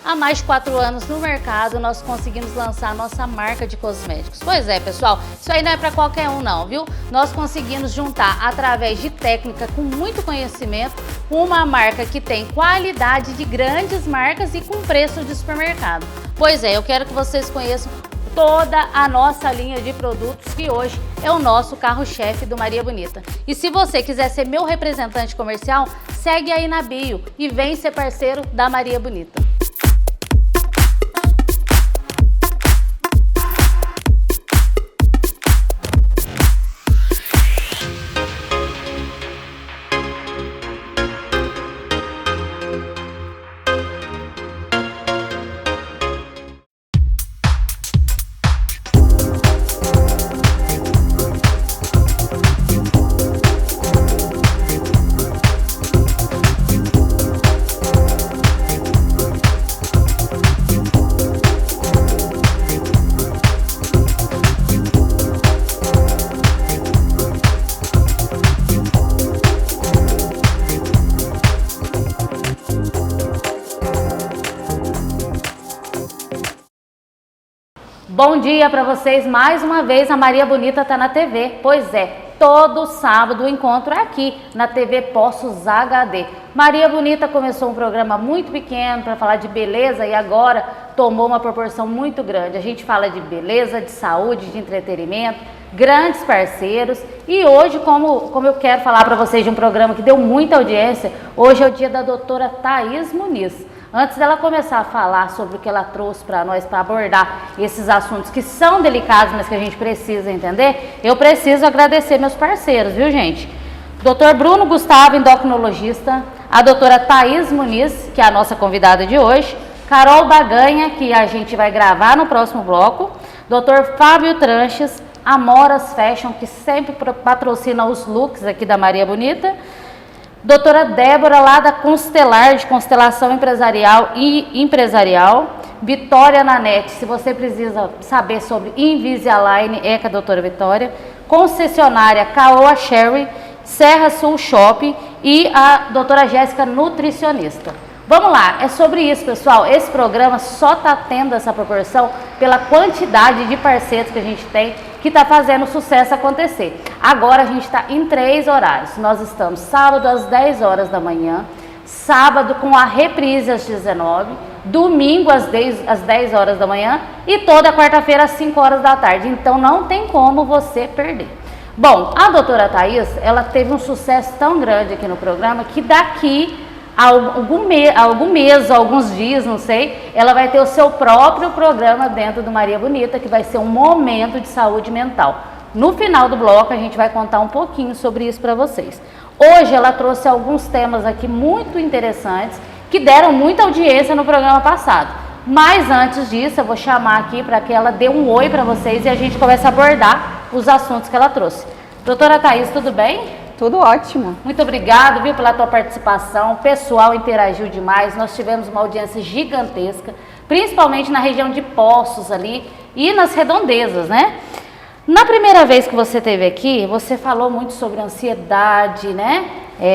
Há mais de 4 anos no mercado, nós conseguimos lançar a nossa marca de cosméticos. Pois é, pessoal, isso aí não é para qualquer um não, viu? Nós conseguimos juntar, através de técnica com muito conhecimento, uma marca que tem qualidade de grandes marcas e com preço de supermercado. Pois é, eu quero que vocês conheçam toda a nossa linha de produtos, que hoje é o nosso carro-chefe do Maria Bonita. E se você quiser ser meu representante comercial, segue aí na bio e vem ser parceiro da Maria Bonita. Bom dia para vocês, mais uma vez a Maria Bonita está na TV, pois é, todo sábado o encontro é aqui na TV Poços HD. Maria Bonita começou um programa muito pequeno para falar de beleza e agora tomou uma proporção muito grande. A gente fala de beleza, de saúde, de entretenimento, grandes parceiros e hoje, como eu quero falar para vocês de um programa que deu muita audiência, hoje é o dia da doutora Thaís Muniz. Antes dela começar a falar sobre o que ela trouxe para nós, para abordar esses assuntos que são delicados, mas que a gente precisa entender, eu preciso agradecer meus parceiros, viu, gente? Dr. Bruno Gustavo, endocrinologista, a doutora Thaís Muniz, que é a nossa convidada de hoje, Carol Baganha, que a gente vai gravar no próximo bloco, Dr. Fábio Tranches, Amoras Fashion, que sempre patrocina os looks aqui da Maria Bonita, doutora Débora, lá da Constelar, de Constelação Empresarial e Empresarial. Vitória Nanete, se você precisa saber sobre Invisalign, é com a doutora Vitória. Concessionária Caoa Sherry, Serra Sul Shopping e a doutora Jéssica, nutricionista. Vamos lá, é sobre isso, pessoal. Esse programa só está tendo essa proporção pela quantidade de parceiros que a gente tem, que está fazendo o sucesso acontecer. Agora a gente está em 3 horários. Nós estamos sábado às 10 horas da manhã, sábado com a reprise às 19, domingo às 10 horas da manhã e toda quarta-feira às 5 horas da tarde. Então não tem como você perder. Bom, a doutora Thaís, ela teve um sucesso tão grande aqui no programa que daqui alguns dias, não sei, ela vai ter o seu próprio programa dentro do Maria Bonita, que vai ser um momento de saúde mental. No final do bloco a gente vai contar um pouquinho sobre isso para vocês. Hoje ela trouxe alguns temas aqui muito interessantes, que deram muita audiência no programa passado. Mas antes disso eu vou chamar aqui para que ela dê um oi para vocês e a gente comece a abordar os assuntos que ela trouxe. Doutora Thaís, tudo bem? Tudo ótimo. Muito obrigado, viu, pela tua participação. O pessoal interagiu demais. Nós tivemos uma audiência gigantesca, principalmente na região de Poços ali e nas redondezas, né? Na primeira vez que você esteve aqui, você falou muito sobre ansiedade, né?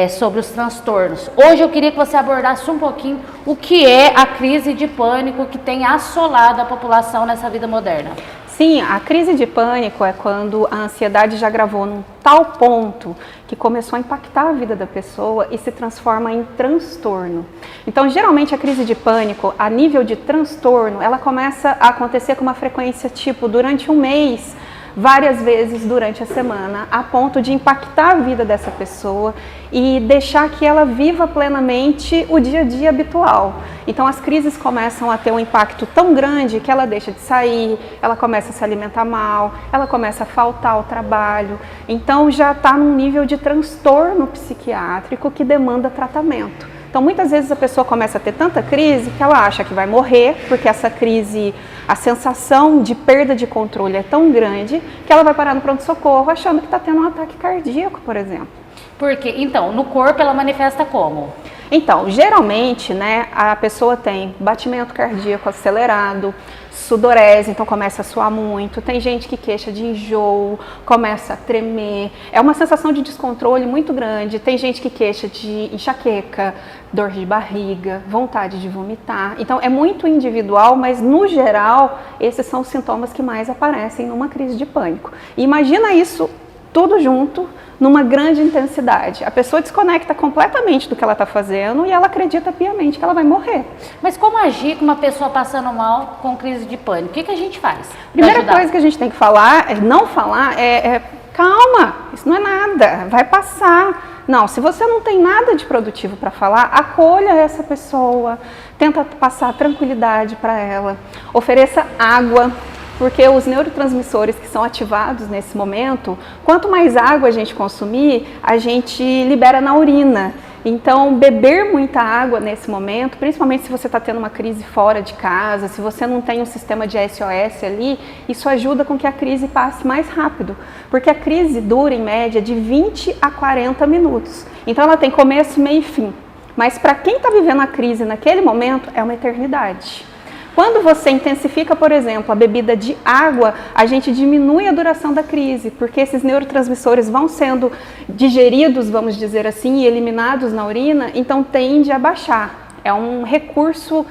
Sobre os transtornos. Hoje eu queria que você abordasse um pouquinho o que é a crise de pânico que tem assolado a população nessa vida moderna. Sim, a crise de pânico é quando a ansiedade já agravou num tal ponto que começou a impactar a vida da pessoa e se transforma em transtorno. Então, geralmente a crise de pânico, a nível de transtorno, ela começa a acontecer com uma frequência tipo durante um mês, várias vezes durante a semana, a ponto de impactar a vida dessa pessoa e deixar que ela viva plenamente o dia a dia habitual. Então as crises começam a ter um impacto tão grande que ela deixa de sair, ela começa a se alimentar mal, ela começa a faltar ao trabalho. Então já está num nível de transtorno psiquiátrico que demanda tratamento. Então muitas vezes a pessoa começa a ter tanta crise que ela acha que vai morrer, porque essa crise, a sensação de perda de controle é tão grande que ela vai parar no pronto-socorro achando que está tendo um ataque cardíaco, por exemplo. Porque, então, no corpo ela manifesta como? Então, geralmente, né, a pessoa tem batimento cardíaco acelerado, sudorese, então começa a suar muito. Tem gente que queixa de enjoo, começa a tremer. É uma sensação de descontrole muito grande. Tem gente que queixa de enxaqueca, dor de barriga, vontade de vomitar. Então, é muito individual, mas no geral, esses são os sintomas que mais aparecem numa crise de pânico. E imagina isso tudo junto, numa grande intensidade. A pessoa desconecta completamente do que ela está fazendo e ela acredita piamente que ela vai morrer. Mas como agir com uma pessoa passando mal com crise de pânico? O que a gente faz? Primeira coisa que a gente tem que falar, não falar, calma, isso não é nada, vai passar. Não, se você não tem nada de produtivo para falar, acolha essa pessoa, tenta passar tranquilidade para ela, ofereça água, porque os neurotransmissores que são ativados nesse momento, quanto mais água a gente consumir, a gente libera na urina. Então, beber muita água nesse momento, principalmente se você está tendo uma crise fora de casa, se você não tem um sistema de SOS ali, isso ajuda com que a crise passe mais rápido, porque a crise dura em média de 20 a 40 minutos. Então, ela tem começo, meio e fim. Mas para quem está vivendo a crise naquele momento, é uma eternidade. Quando você intensifica, por exemplo, a bebida de água, a gente diminui a duração da crise, porque esses neurotransmissores vão sendo digeridos, vamos dizer assim, e eliminados na urina, então tende a baixar. É um recurso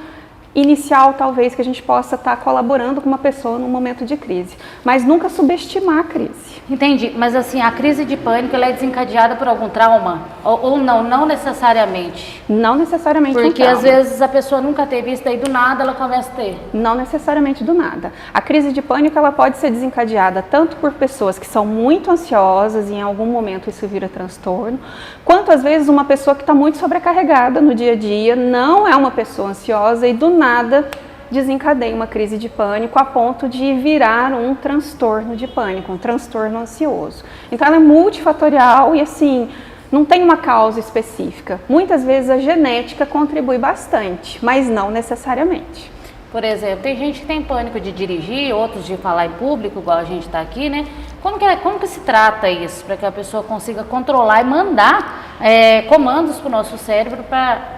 inicial, talvez, que a gente possa estar colaborando com uma pessoa num momento de crise, mas nunca subestimar a crise. Entendi, mas assim, a crise de pânico ela é desencadeada por algum trauma? Ou não? Não necessariamente? Não necessariamente um trauma. Porque às vezes a pessoa nunca teve isso, daí do nada ela começa a ter. Não necessariamente do nada. A crise de pânico ela pode ser desencadeada tanto por pessoas que são muito ansiosas e em algum momento isso vira transtorno, quanto às vezes uma pessoa que está muito sobrecarregada no dia a dia, não é uma pessoa ansiosa e do nada desencadeia uma crise de pânico a ponto de virar um transtorno de pânico, um transtorno ansioso. Então ela é multifatorial e assim, não tem uma causa específica. Muitas vezes a genética contribui bastante, mas não necessariamente. Por exemplo, tem gente que tem pânico de dirigir, outros de falar em público, igual a gente está aqui, né? Como que se trata isso, para que a pessoa consiga controlar e mandar comandos para o nosso cérebro para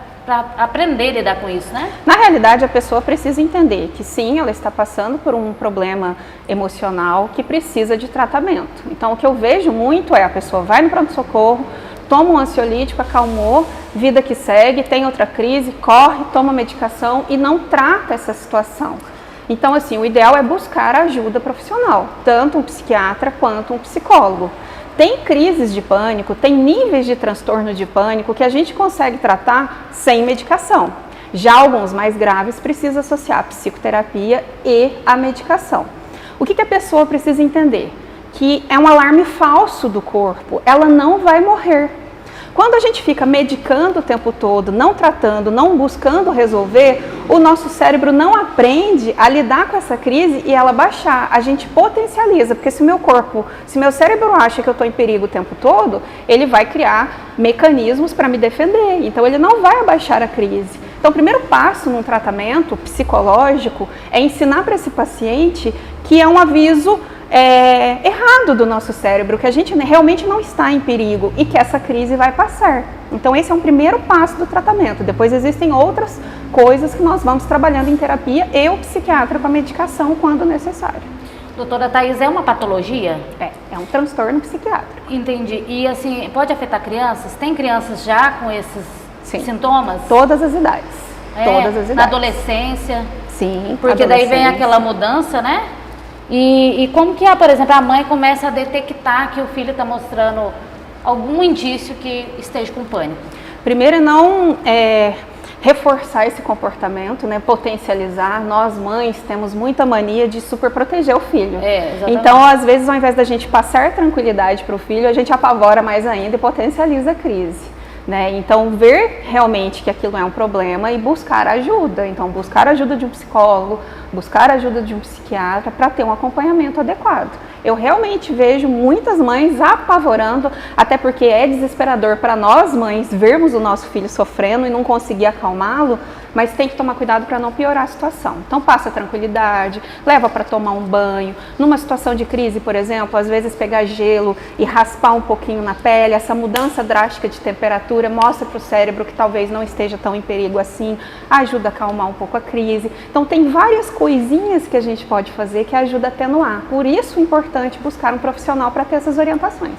aprender a lidar com isso, né? Na realidade, a pessoa precisa entender que sim, ela está passando por um problema emocional que precisa de tratamento. Então, o que eu vejo muito é a pessoa vai no pronto-socorro, toma um ansiolítico, acalmou, vida que segue, tem outra crise, corre, toma medicação e não trata essa situação. Então, assim, o ideal é buscar ajuda profissional, tanto um psiquiatra quanto um psicólogo. Tem crises de pânico, tem níveis de transtorno de pânico que a gente consegue tratar sem medicação. Já alguns mais graves precisa associar a psicoterapia e a medicação. O que a pessoa precisa entender? Que é um alarme falso do corpo, ela não vai morrer. Quando a gente fica medicando o tempo todo, não tratando, não buscando resolver, o nosso cérebro não aprende a lidar com essa crise e ela baixar. A gente potencializa, porque se meu cérebro acha que eu estou em perigo o tempo todo, ele vai criar mecanismos para me defender. Então ele não vai abaixar a crise. Então o primeiro passo num tratamento psicológico é ensinar para esse paciente que é um aviso errado do nosso cérebro, que a gente realmente não está em perigo e que essa crise vai passar. Então esse é um primeiro passo do tratamento. Depois existem outras coisas que nós vamos trabalhando em terapia e o psiquiatra com a medicação quando necessário. Doutora Thaís, é uma patologia? É um transtorno psiquiátrico. Entendi. E assim, pode afetar crianças? Tem crianças já com esses sintomas? Todas as idades. Todas as idades. Na adolescência? Sim. Porque daí vem aquela mudança, né? E como que, por exemplo, a mãe começa a detectar que o filho está mostrando algum indício que esteja com pânico? Primeiro é não reforçar esse comportamento, né, potencializar. Nós mães temos muita mania de super proteger o filho. Então, às vezes, ao invés da gente passar tranquilidade para o filho, a gente apavora mais ainda e potencializa a crise. Né? Então, ver realmente que aquilo é um problema e buscar ajuda. Então, buscar ajuda de um psicólogo, buscar ajuda de um psiquiatra para ter um acompanhamento adequado. Eu realmente vejo muitas mães apavorando, até porque é desesperador para nós mães vermos o nosso filho sofrendo e não conseguir acalmá-lo, mas tem que tomar cuidado para não piorar a situação. Então passa tranquilidade, leva para tomar um banho. Numa situação de crise, por exemplo, às vezes pegar gelo e raspar um pouquinho na pele, essa mudança drástica de temperatura mostra para o cérebro que talvez não esteja tão em perigo assim, ajuda a acalmar um pouco a crise. Então tem várias coisinhas que a gente pode fazer que ajuda a atenuar. Por isso é importante buscar um profissional para ter essas orientações.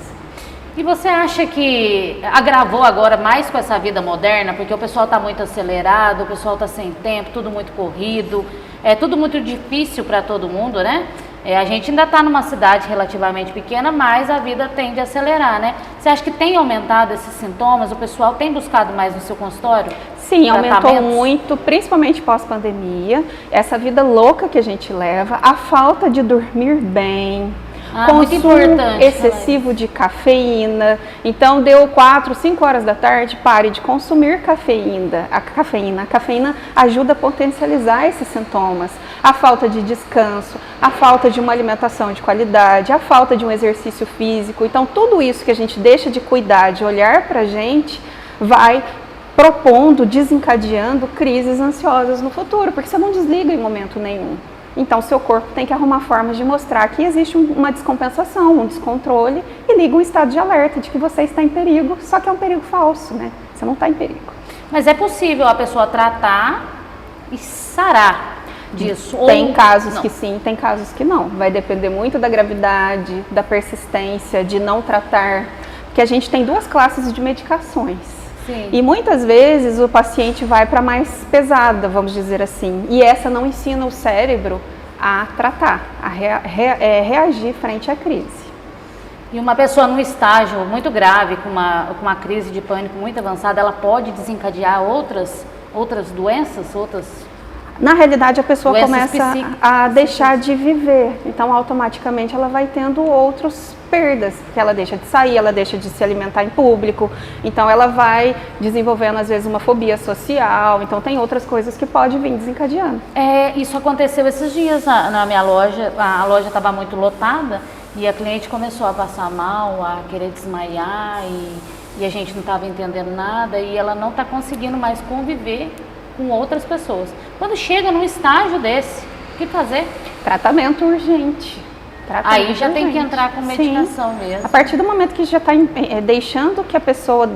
E você acha que agravou agora mais com essa vida moderna, porque o pessoal está muito acelerado, o pessoal está sem tempo, tudo muito corrido, é tudo muito difícil para todo mundo, né? A gente ainda está numa cidade relativamente pequena, mas a vida tende a acelerar, né? Você acha que tem aumentado esses sintomas? O pessoal tem buscado mais no seu consultório? Sim, aumentou muito, principalmente pós-pandemia. Essa vida louca que a gente leva, a falta de dormir bem, consumo excessivo de cafeína. Então deu 4, 5 horas da tarde, pare de consumir cafeína. A cafeína ajuda a potencializar esses sintomas. A falta de descanso, a falta de uma alimentação de qualidade, a falta de um exercício físico. Então tudo isso que a gente deixa de cuidar, de olhar pra gente, vai propondo, desencadeando crises ansiosas no futuro, porque você não desliga em momento nenhum. Então, seu corpo tem que arrumar formas de mostrar que existe uma descompensação, um descontrole e liga um estado de alerta de que você está em perigo, só que é um perigo falso, né? Você não está em perigo. Mas é possível a pessoa tratar e sarar disso? Tem casos que sim, tem casos que não. Vai depender muito da gravidade, da persistência, de não tratar, porque a gente tem 2 classes de medicações. Sim. E muitas vezes o paciente vai para mais pesada, vamos dizer assim, e essa não ensina o cérebro a tratar, a reagir frente à crise. E uma pessoa num estágio muito grave, com uma crise de pânico muito avançada, ela pode desencadear outras doenças, Na realidade, a pessoa doenças começa a deixar de viver, então automaticamente ela vai tendo outras perdas, porque ela deixa de sair, ela deixa de se alimentar em público, então ela vai desenvolvendo às vezes uma fobia social, então tem outras coisas que pode vir desencadeando. Isso aconteceu esses dias na minha loja, a loja estava muito lotada e a cliente começou a passar mal, a querer desmaiar e a gente não estava entendendo nada e ela não está conseguindo mais conviver com outras pessoas. Quando chega num estágio desse, o que fazer? Tratamento urgente. Aí já tem que entrar com medicação mesmo. A partir do momento que já está deixando que a pessoa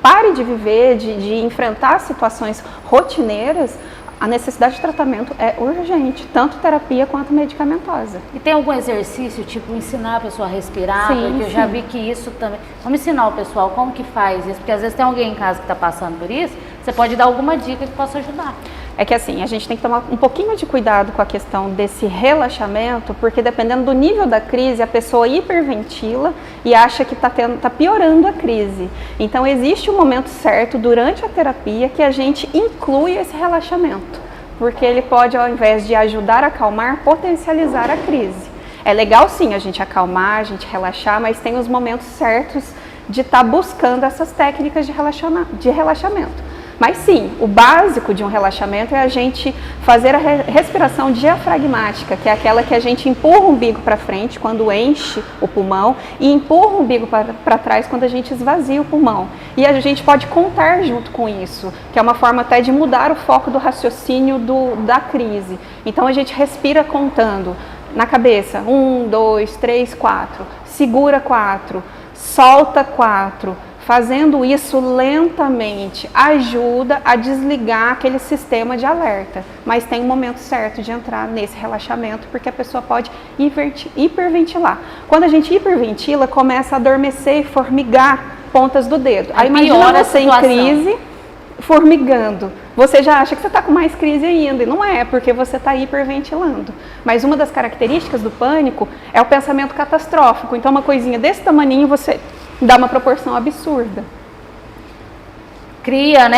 pare de viver, de enfrentar situações rotineiras, a necessidade de tratamento é urgente, tanto terapia quanto medicamentosa. E tem algum exercício, tipo ensinar a pessoa a respirar? Sim, porque eu já vi que isso também... Vamos ensinar o pessoal como que faz isso, porque às vezes tem alguém em casa que está passando por isso, você pode dar alguma dica que possa ajudar. É que assim, a gente tem que tomar um pouquinho de cuidado com a questão desse relaxamento, porque dependendo do nível da crise, a pessoa hiperventila e acha que está piorando a crise. Então existe um momento certo durante a terapia que a gente inclui esse relaxamento, porque ele pode, ao invés de ajudar a acalmar, potencializar a crise. É legal sim a gente acalmar, a gente relaxar, mas tem os momentos certos de estar buscando essas técnicas de relaxamento. Mas sim, o básico de um relaxamento é a gente fazer a respiração diafragmática, que é aquela que a gente empurra o umbigo para frente quando enche o pulmão e empurra o umbigo para trás quando a gente esvazia o pulmão. E a gente pode contar junto com isso, que é uma forma até de mudar o foco do raciocínio da crise. Então a gente respira contando na cabeça, 1, 2, 3, 4, segura 4, solta 4. Fazendo isso lentamente ajuda a desligar aquele sistema de alerta, mas tem um momento certo de entrar nesse relaxamento, porque a pessoa pode hiperventilar. Quando a gente hiperventila, começa a adormecer e formigar pontas do dedo. Aí imagina você em crise, formigando. Você já acha que você está com mais crise ainda, e não é, porque você está hiperventilando. Mas uma das características do pânico é o pensamento catastrófico. Então uma coisinha desse tamaninho você dá uma proporção absurda. Cria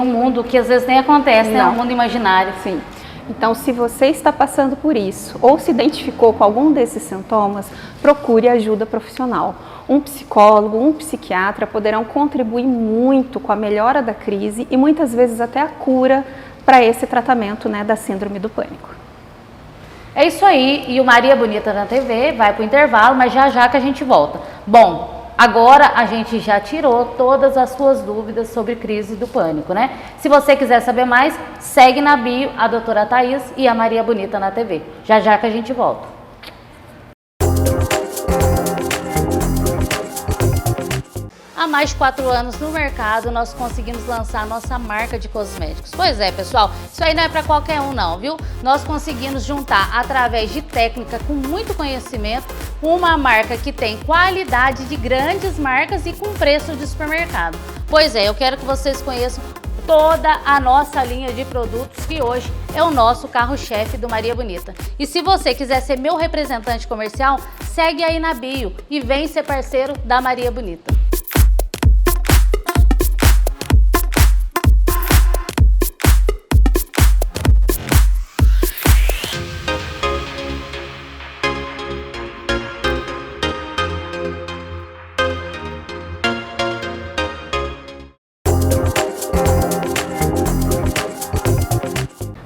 um mundo que às vezes nem acontece, né? Um mundo imaginário. Sim. Então, se você está passando por isso ou se identificou com algum desses sintomas, procure ajuda profissional. Um psicólogo, um psiquiatra poderão contribuir muito com a melhora da crise e muitas vezes até a cura para esse tratamento, né, da síndrome do pânico. É isso aí, e o Maria Bonita na TV vai para o intervalo, mas já que a gente volta. Bom, Agora a gente já tirou todas as suas dúvidas sobre crise do pânico, né? Se você quiser saber mais, segue na bio a doutora Thaís e a Maria Bonita na TV. Já já que a gente volta. Há mais de 4 anos no mercado, nós conseguimos lançar a nossa marca de cosméticos. Pois é, pessoal, isso aí não é para qualquer um não, viu? Nós conseguimos juntar, através de técnica com muito conhecimento, uma marca que tem qualidade de grandes marcas e com preço de supermercado. Pois é, eu quero que vocês conheçam toda a nossa linha de produtos, que hoje é o nosso carro-chefe do Maria Bonita. E se você quiser ser meu representante comercial, segue aí na bio e vem ser parceiro da Maria Bonita.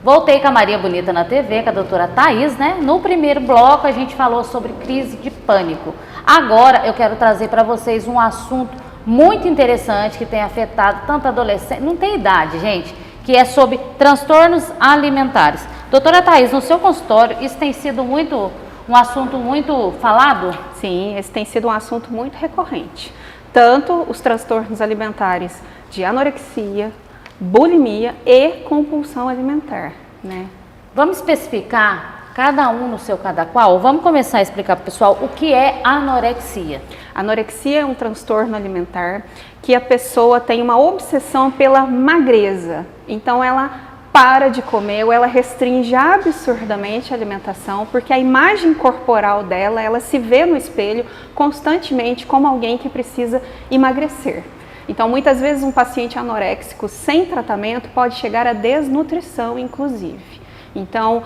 Voltei com a Maria Bonita na TV, com a doutora Thaís, né? No primeiro bloco a gente falou sobre crise de pânico. Agora eu quero trazer para vocês um assunto muito interessante que tem afetado tanto adolescente, não tem idade, gente, que é sobre transtornos alimentares. Doutora Thaís, no seu consultório isso tem sido um assunto muito falado? Sim, esse tem sido um assunto muito recorrente. Tanto os transtornos alimentares de anorexia, bulimia e compulsão alimentar, né? Vamos especificar cada um no seu cada qual? Vamos começar a explicar para o pessoal o que é anorexia. Anorexia é um transtorno alimentar que a pessoa tem uma obsessão pela magreza. Então ela para de comer ou ela restringe absurdamente a alimentação porque a imagem corporal dela, ela se vê no espelho constantemente como alguém que precisa emagrecer. Então, muitas vezes um paciente anoréxico sem tratamento pode chegar à desnutrição, inclusive. Então,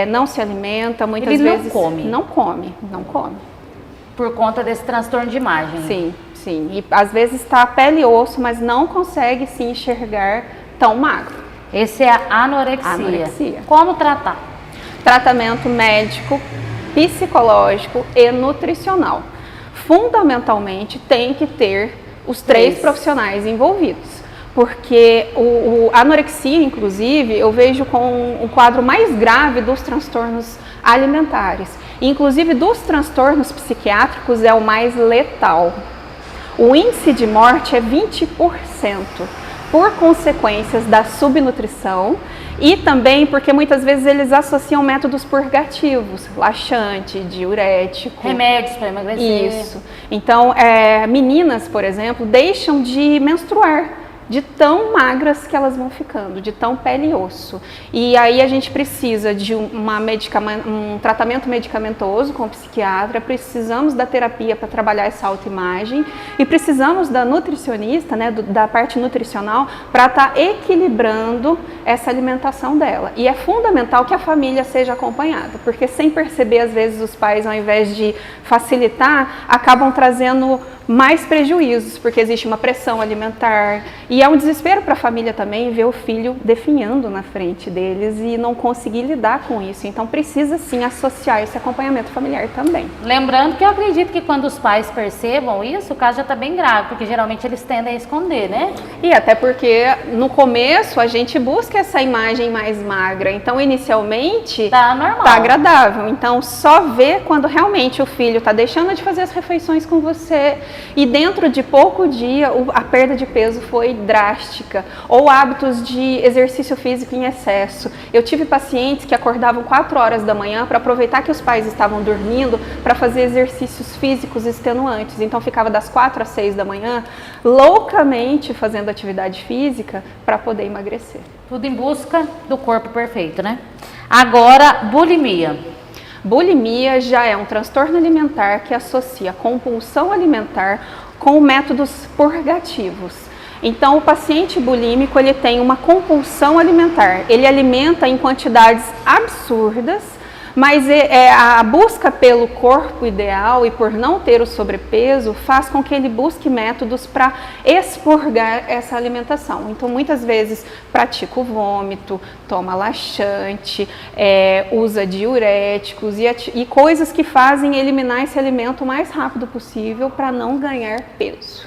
não se alimenta, muitas vezes... Não come. Por conta desse transtorno de imagem. Sim, sim. E às vezes está pele e osso, mas não consegue se enxergar tão magro. Esse é a anorexia. Como tratar? Tratamento médico, psicológico e nutricional. Fundamentalmente, tem que ter os três profissionais envolvidos, porque a anorexia, inclusive, eu vejo com um quadro mais grave dos transtornos alimentares, inclusive dos transtornos psiquiátricos é o mais letal. O índice de morte é 20%, por consequências da subnutrição e também porque muitas vezes eles associam métodos purgativos, laxante, diurético. Remédios para emagrecer. Isso. Então, meninas, por exemplo, deixam de menstruar, de tão magras que elas vão ficando, de tão pele e osso. E aí a gente precisa de um tratamento medicamentoso com o psiquiatra, precisamos da terapia para trabalhar essa autoimagem e precisamos da nutricionista, né, da parte nutricional, para estar equilibrando essa alimentação dela. E é fundamental que a família seja acompanhada, porque sem perceber, às vezes os pais, ao invés de facilitar, acabam trazendo mais prejuízos, porque existe uma pressão alimentar e é um desespero para a família também ver o filho definhando na frente deles e não conseguir lidar com isso. Então precisa sim associar esse acompanhamento familiar também. Lembrando que eu acredito que quando os pais percebam isso, o caso já está bem grave, porque geralmente eles tendem a esconder, né? E até porque no começo a gente busca essa imagem mais magra, então inicialmente tá normal, tá agradável. Então só vê quando realmente o filho tá deixando de fazer as refeições com você e dentro de pouco dia a perda de peso foi drástica, ou hábitos de exercício físico em excesso. Eu tive pacientes que acordavam 4 horas da manhã para aproveitar que os pais estavam dormindo para fazer exercícios físicos extenuantes, então ficava das 4 às 6 da manhã loucamente fazendo atividade física para poder emagrecer. Tudo em busca do corpo perfeito, né? Agora, bulimia. Bulimia já é um transtorno alimentar que associa compulsão alimentar com métodos purgativos. Então, o paciente bulímico, ele tem uma compulsão alimentar. Ele alimenta em quantidades absurdas, Mas a busca pelo corpo ideal e por não ter o sobrepeso faz com que ele busque métodos para expurgar essa alimentação. Então, muitas vezes pratica o vômito, toma laxante, usa diuréticos e coisas que fazem eliminar esse alimento o mais rápido possível para não ganhar peso.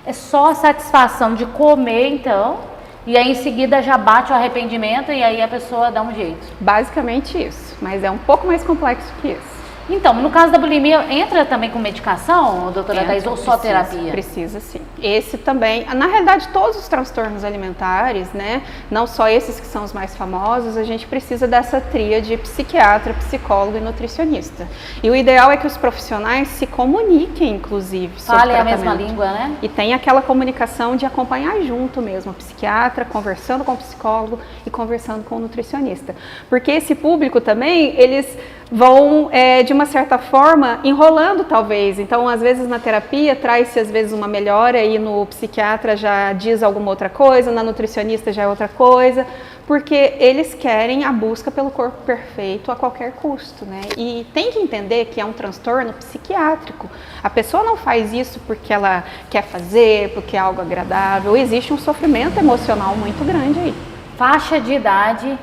É só a satisfação de comer, então, e aí em seguida já bate o arrependimento e aí a pessoa dá um jeito. Basicamente isso, mas é um pouco mais complexo que isso. Então, no caso da bulimia, entra também com medicação, doutora Thaís, ou só terapia? Precisa sim. Esse também, na realidade, todos os transtornos alimentares, né, não só esses que são os mais famosos, a gente precisa dessa tríade psiquiatra, psicólogo e nutricionista. E o ideal é que os profissionais se comuniquem, inclusive, sobre Falem a tratamento. mesma língua, né? E tem aquela comunicação de acompanhar junto mesmo, o psiquiatra, conversando com o psicólogo e conversando com o nutricionista. Porque esse público também, eles vão, de uma certa forma, enrolando talvez. Então, às vezes na terapia traz-se às vezes uma melhora e no psiquiatra já diz alguma outra coisa, na nutricionista já é outra coisa, porque eles querem a busca pelo corpo perfeito a qualquer custo, né? E tem que entender que é um transtorno psiquiátrico. A pessoa não faz isso porque ela quer fazer, porque é algo agradável. Existe um sofrimento emocional muito grande aí. Faixa de idade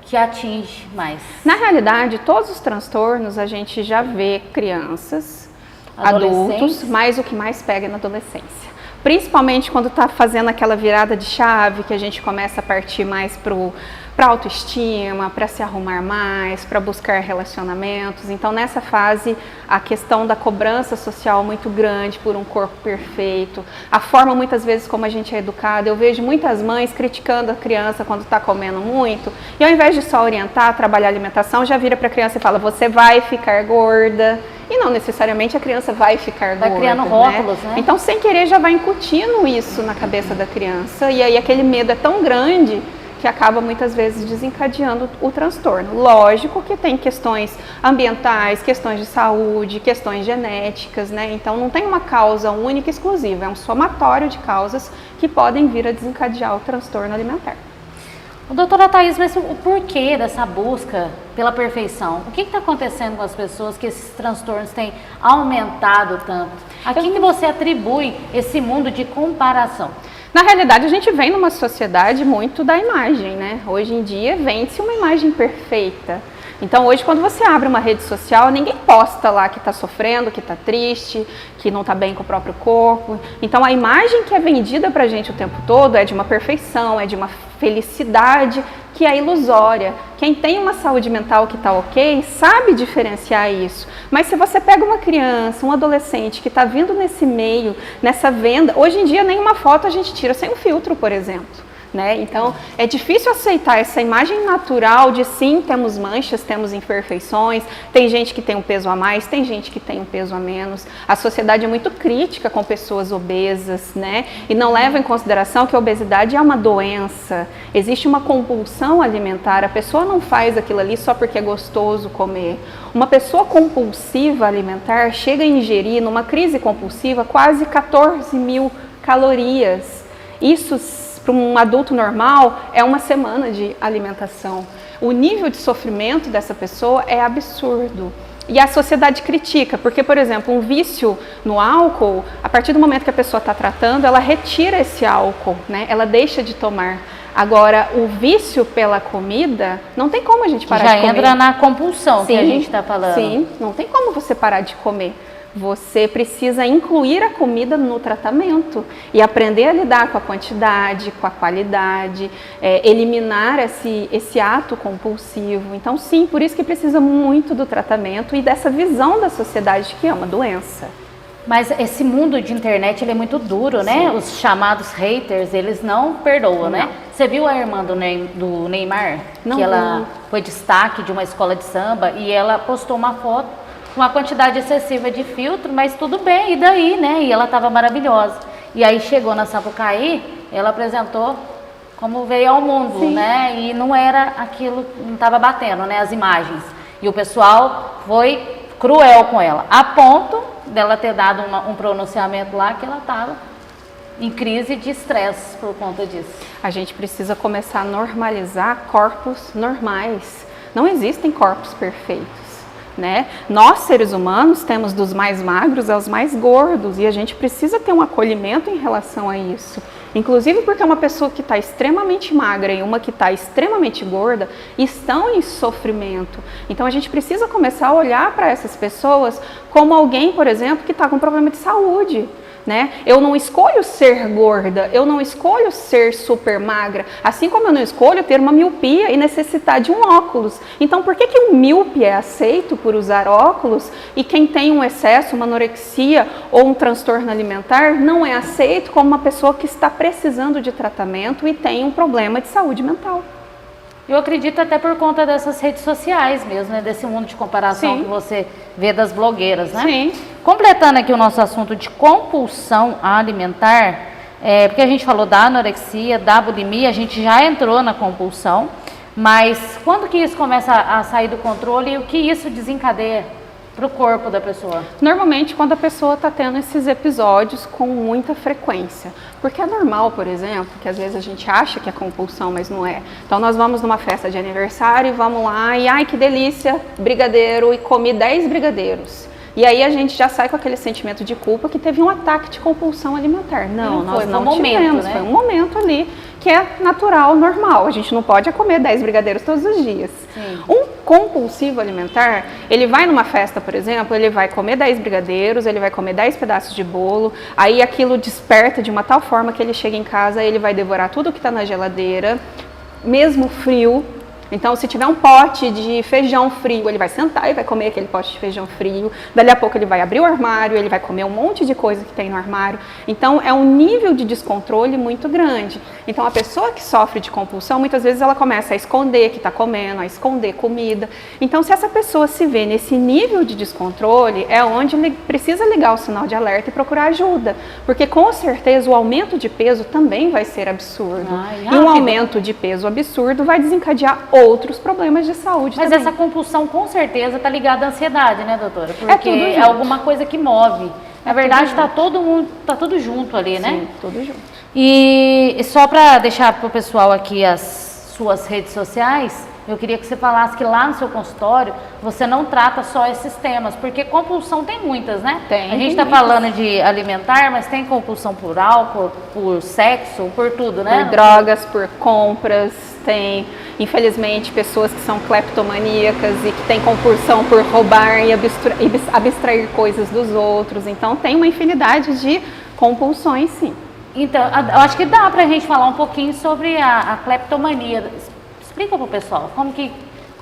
que atinge mais? Na realidade, todos os transtornos a gente já vê crianças, adultos, mas o que mais pega é na adolescência. Principalmente quando está fazendo aquela virada de chave, que a gente começa a partir mais para autoestima, para se arrumar mais, para buscar relacionamentos. Então, nessa fase, a questão da cobrança social muito grande por um corpo perfeito, a forma muitas vezes como a gente é educado. Eu vejo muitas mães criticando a criança quando está comendo muito, e ao invés de só orientar, trabalhar a alimentação, já vira para a criança e fala, você vai ficar gorda. E não necessariamente a criança vai ficar gorda. Vai criando rótulos, né? Então, sem querer, já vai incutindo isso na cabeça da criança, e aí aquele medo é tão grande que acaba muitas vezes desencadeando o transtorno. Lógico que tem questões ambientais, questões de saúde, questões genéticas, né? Então não tem uma causa única e exclusiva, é um somatório de causas que podem vir a desencadear o transtorno alimentar. Doutora Thaís, mas o porquê dessa busca pela perfeição? O que está acontecendo com as pessoas que esses transtornos têm aumentado tanto? A quem que você atribui esse mundo de comparação? Na realidade, a gente vem numa sociedade muito da imagem, né? Hoje em dia, vende-se uma imagem perfeita. Então, hoje, quando você abre uma rede social, ninguém posta lá que está sofrendo, que está triste, que não está bem com o próprio corpo. Então, a imagem que é vendida para a gente o tempo todo é de uma perfeição, é de uma felicidade que é ilusória. Quem tem uma saúde mental que está ok, sabe diferenciar isso. Mas se você pega uma criança, um adolescente que está vindo nesse meio, nessa venda, hoje em dia nenhuma foto a gente tira sem um filtro, por exemplo. Né? Então, é difícil aceitar essa imagem natural de sim, temos manchas, temos imperfeições, tem gente que tem um peso a mais, tem gente que tem um peso a menos. A sociedade é muito crítica com pessoas obesas, né? E não leva em consideração que a obesidade é uma doença, existe uma compulsão alimentar, a pessoa não faz aquilo ali só porque é gostoso comer. Uma pessoa compulsiva alimentar chega a ingerir, numa crise compulsiva, quase 14.000 calorias. Isso, para um adulto normal, é uma semana de alimentação. O nível de sofrimento dessa pessoa é absurdo. E a sociedade critica, porque, por exemplo, um vício no álcool, a partir do momento que a pessoa está tratando, ela retira esse álcool, né? Ela deixa de tomar. Agora, o vício pela comida, não tem como a gente parar de comer. Já entra na compulsão que a gente está falando. Sim, não tem como você parar de comer. Você precisa incluir a comida no tratamento e aprender a lidar com a quantidade, com a qualidade, eliminar esse ato compulsivo. Então, sim, por isso que precisa muito do tratamento e dessa visão da sociedade que é uma doença. Mas esse mundo de internet, ele é muito duro, né? Sim. Os chamados haters, eles não perdoam, né? Você viu a irmã do Neymar? Não. Que ela foi destaque de uma escola de samba e ela postou uma foto uma quantidade excessiva de filtro, mas tudo bem, e daí, né? E ela estava maravilhosa. E aí chegou na Sapucaí, ela apresentou como veio ao mundo, sim, né? E não era aquilo, não estava batendo, né? As imagens. E o pessoal foi cruel com ela, a ponto dela ter dado um pronunciamento lá que ela estava em crise de estresse por conta disso. A gente precisa começar a normalizar corpos normais. Não existem corpos perfeitos, né? Nós, seres humanos, temos dos mais magros aos mais gordos e a gente precisa ter um acolhimento em relação a isso. Inclusive porque uma pessoa que está extremamente magra e uma que está extremamente gorda estão em sofrimento. Então a gente precisa começar a olhar para essas pessoas como alguém, por exemplo, que está com problema de saúde. Né? Eu não escolho ser gorda, eu não escolho ser super magra, assim como eu não escolho ter uma miopia e necessitar de um óculos. Então, por que um míope é aceito por usar óculos e quem tem um excesso, uma anorexia ou um transtorno alimentar não é aceito como uma pessoa que está precisando de tratamento e tem um problema de saúde mental? Eu acredito até por conta dessas redes sociais mesmo, né? Desse mundo de comparação que você vê das blogueiras, né? Sim. Completando aqui o nosso assunto de compulsão alimentar, porque a gente falou da anorexia, da bulimia, a gente já entrou na compulsão, mas quando que isso começa a sair do controle e o que isso desencadeia para o corpo da pessoa? Normalmente quando a pessoa está tendo esses episódios com muita frequência. Porque é normal, por exemplo, que às vezes a gente acha que é compulsão, mas não é. Então nós vamos numa festa de aniversário e vamos lá e ai que delícia, brigadeiro, e comi 10 brigadeiros. E aí a gente já sai com aquele sentimento de culpa que teve um ataque de compulsão alimentar. Não, nós não tivemos, né? Foi um momento ali que é natural, normal. A gente não pode comer 10 brigadeiros todos os dias. Sim. Um compulsivo alimentar, ele vai numa festa, por exemplo, ele vai comer 10 brigadeiros, ele vai comer 10 pedaços de bolo, aí aquilo desperta de uma tal forma que ele chega em casa, ele vai devorar tudo que está na geladeira, mesmo frio. Então, se tiver um pote de feijão frio, ele vai sentar e vai comer aquele pote de feijão frio. Dali a pouco ele vai abrir o armário, ele vai comer um monte de coisa que tem no armário. Então, é um nível de descontrole muito grande. Então, a pessoa que sofre de compulsão, muitas vezes ela começa a esconder que está comendo, a esconder comida. Então, se essa pessoa se vê nesse nível de descontrole, é onde ele precisa ligar o sinal de alerta e procurar ajuda. Porque, com certeza, o aumento de peso também vai ser absurdo. E um aumento de peso absurdo vai desencadear outros problemas de saúde. Mas também. Essa compulsão com certeza está ligada à ansiedade, né, doutora? Porque é alguma coisa que move. Na verdade, está todo mundo, tá tudo junto ali, né? Sim, tudo junto. E só para deixar para o pessoal aqui as suas redes sociais, eu queria que você falasse que lá no seu consultório você não trata só esses temas, porque compulsão tem muitas, né? Tem. A gente está falando de alimentar, mas tem compulsão por álcool, por sexo, por tudo, né? Por drogas, por compras, tem, infelizmente, pessoas que são cleptomaníacas e que têm compulsão por roubar e abstrair coisas dos outros. Então, tem uma infinidade de compulsões, sim. Então, eu acho que dá para a gente falar um pouquinho sobre a cleptomania. Explica para o pessoal como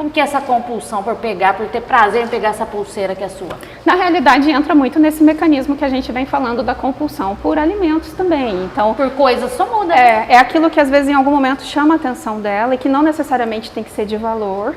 que é essa compulsão por ter prazer em pegar essa pulseira que é sua. Na realidade, entra muito nesse mecanismo que a gente vem falando da compulsão por alimentos também. Então, por coisas só muda. É aquilo que às vezes em algum momento chama a atenção dela e que não necessariamente tem que ser de valor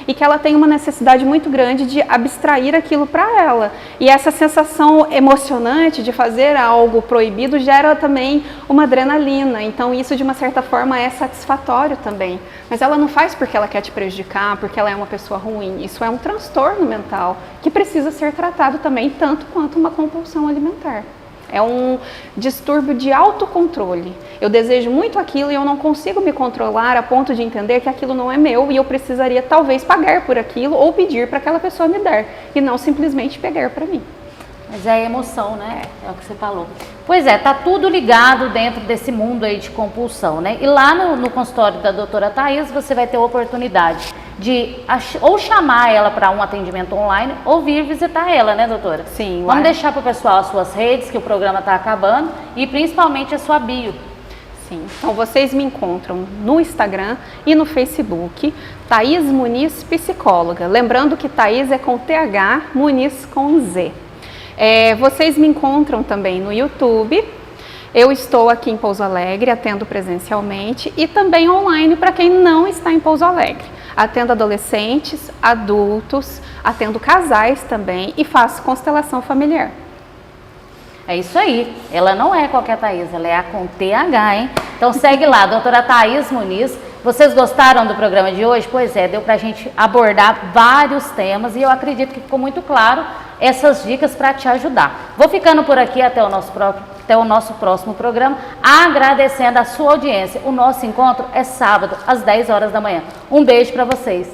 e que ela tem uma necessidade muito grande de abstrair aquilo para ela. E essa sensação emocionante de fazer algo proibido gera também uma adrenalina. Então, isso de uma certa forma é satisfatório também. Mas ela não faz porque ela quer te prejudicar, porque ela é uma pessoa ruim. Isso é um transtorno mental que precisa ser tratado também, tanto quanto uma compulsão alimentar. É um distúrbio de autocontrole. Eu desejo muito aquilo e eu não consigo me controlar a ponto de entender que aquilo não é meu e eu precisaria talvez pagar por aquilo ou pedir para aquela pessoa me dar e não simplesmente pegar para mim. Mas é a emoção, né? É o que você falou. Pois é, tá tudo ligado dentro desse mundo aí de compulsão, né? E lá no consultório da doutora Thaís, você vai ter a oportunidade de ou chamar ela para um atendimento online ou vir visitar ela, né, doutora? Sim. Vamos deixar para o pessoal as suas redes, que o programa está acabando, e principalmente a sua bio. Sim, então vocês me encontram no Instagram e no Facebook, Thaís Muniz Psicóloga. Lembrando que Thaís é com TH, Muniz com Z. Vocês me encontram também no YouTube. Eu estou aqui em Pouso Alegre, atendo presencialmente e também online para quem não está em Pouso Alegre. Atendo adolescentes, adultos, atendo casais também e faço constelação familiar. É isso aí, ela não é qualquer Thaís, ela é a com TH, hein? Então segue lá, doutora Thaís Muniz. Vocês gostaram do programa de hoje? Pois é, deu pra gente abordar vários temas e eu acredito que ficou muito claro essas dicas para te ajudar. Vou ficando por aqui até o nosso próximo programa, agradecendo a sua audiência. O nosso encontro é sábado, às 10 horas da manhã. Um beijo para vocês.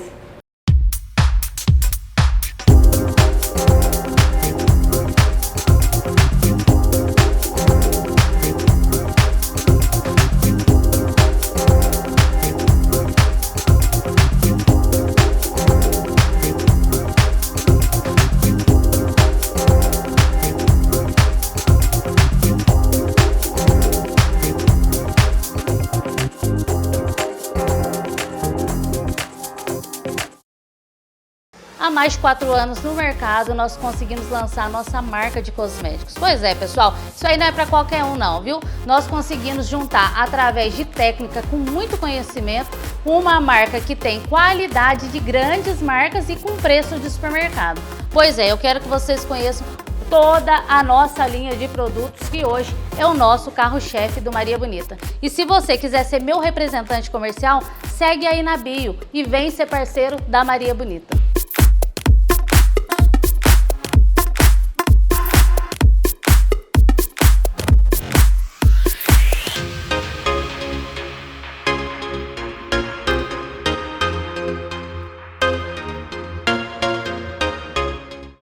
há mais de 4 anos no mercado, nós conseguimos lançar a nossa marca de cosméticos. Pois é, pessoal, isso aí não é para qualquer um não, viu? Nós conseguimos juntar, através de técnica com muito conhecimento, uma marca que tem qualidade de grandes marcas e com preço de supermercado. Pois é, eu quero que vocês conheçam toda a nossa linha de produtos, que hoje é o nosso carro-chefe do Maria Bonita. E se você quiser ser meu representante comercial, segue aí na bio e vem ser parceiro da Maria Bonita.